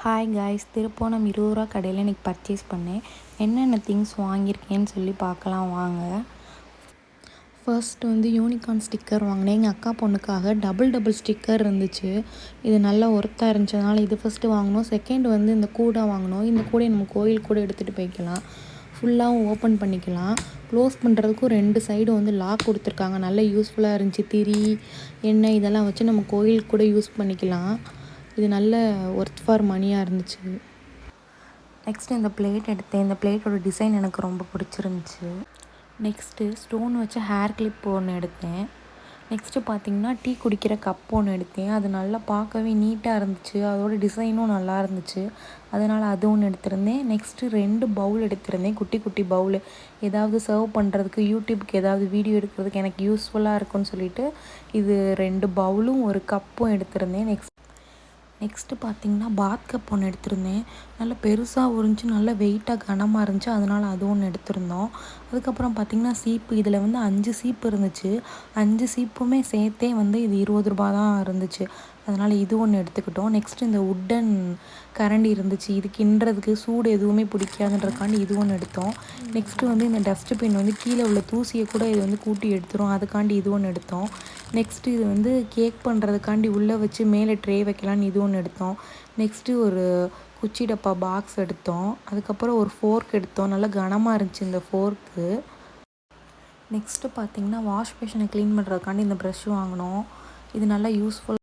Hi guys, திருப்போணம் 20 கடையில் இன்றைக்கி purchase பண்ணேன். என்னென்ன திங்ஸ் வாங்கியிருக்கேன்னு சொல்லி பார்க்கலாம் வாங்க. ஃபர்ஸ்ட் யூனிகார்ன் ஸ்டிக்கர் வாங்கினேன். எங்கள் அக்கா பொண்ணுக்காக டபுள் ஸ்டிக்கர் இருந்துச்சு. இது நல்லா ஒர்த்தாக இருந்துச்சதுனால இது ஃபஸ்ட்டு வாங்கினோம். செகண்ட் இந்த கூடை வாங்கினோம். இந்த கூடையை நம்ம கோயில் கூட எடுத்துகிட்டு போய்க்கலாம். ஃபுல்லாகவும் ஓப்பன் பண்ணிக்கலாம். க்ளோஸ் பண்ணுறதுக்கும் 2 சைடு லாக் கொடுத்துருக்காங்க. நல்லா யூஸ்ஃபுல்லாக இருந்துச்சு. திரி எண்ணெய் இதெல்லாம் வச்சு நம்ம கோயிலுக்கு கூட யூஸ் பண்ணிக்கலாம். இது நல்ல ஒர்த் ஃபார் மணியாக இருந்துச்சு. நெக்ஸ்ட்டு இந்த பிளேட் எடுத்தேன். இந்த பிளேட்டோட டிசைன் எனக்கு ரொம்ப பிடிச்சிருந்துச்சி. நெக்ஸ்ட்டு ஸ்டோன் வச்ச ஹேர் கிளிப் ஒன்று எடுத்தேன். நெக்ஸ்ட்டு பார்த்திங்கன்னா டீ குடிக்கிற கப் ஒன்று எடுத்தேன். அது நல்லா பார்க்கவே நீட்டாக இருந்துச்சு. அதோட டிசைனும் நல்லா இருந்துச்சு. அதனால் அது ஒன்று எடுத்திருந்தேன். நெக்ஸ்ட்டு 2 பவுல் எடுத்திருந்தேன். குட்டி குட்டி பவுலு, ஏதாவது சர்வ் பண்ணுறதுக்கு, யூடியூப்க்கு ஏதாவது வீடியோ எடுக்கிறதுக்கு எனக்கு யூஸ்ஃபுல்லாக இருக்கும்னு சொல்லிட்டு இது 2 பவுலும் ஒரு கப்பும் எடுத்திருந்தேன். நெக்ஸ்ட்டு பார்த்திங்கன்னா பாத் கப் ஒன்று எடுத்திருந்தேன். நல்லா பெருசாக இருந்துச்சு, நல்லா வெயிட்டாக கனமாக இருந்துச்சு. அதனால் அது ஒன்று எடுத்திருந்தோம். அதுக்கப்புறம் பார்த்திங்கன்னா சீப்பு, இதில் 5 சீப்பு இருந்துச்சு. 5 சீப்புமே சேர்த்தே இது 20 ரூபா தான் இருந்துச்சு. அதனால் இது ஒன்று எடுத்துக்கிட்டோம். நெக்ஸ்ட்டு இந்த உட்டன் கரண்டி இருந்துச்சு. இது கிண்டுறதுக்கு சூடு எதுவுமே பிடிக்காதுன்றதுக்காண்டி இது ஒன்று எடுத்தோம். நெக்ஸ்ட்டு இந்த டஸ்ட்பின் கீழே உள்ள தூசியை கூட இது கூட்டி எடுத்துரும். அதுக்காண்டி இது ஒன்று எடுத்தோம். நெக்ஸ்ட்டு இது கேக் பண்ணுறதுக்காண்டி உள்ளே வச்சு மேலே ட்ரே வைக்கலான்னு இது ஒன்று எடுத்தோம். நெக்ஸ்ட்டு ஒரு குச்சி டப்பா பாக்ஸ் எடுத்தோம். அதுக்கப்புறம் ஒரு ஃபோர்க் எடுத்தோம். நல்லா கனமாக இருந்துச்சு இந்த ஃபோர்க்கு. நெக்ஸ்ட்டு பார்த்திங்கன்னா வாஷ் பேஷனை க்ளீன் பண்ணுறதுக்காண்டி இந்த ப்ரஷ் வாங்கினோம். இது நல்லா யூஸ்ஃபுல்.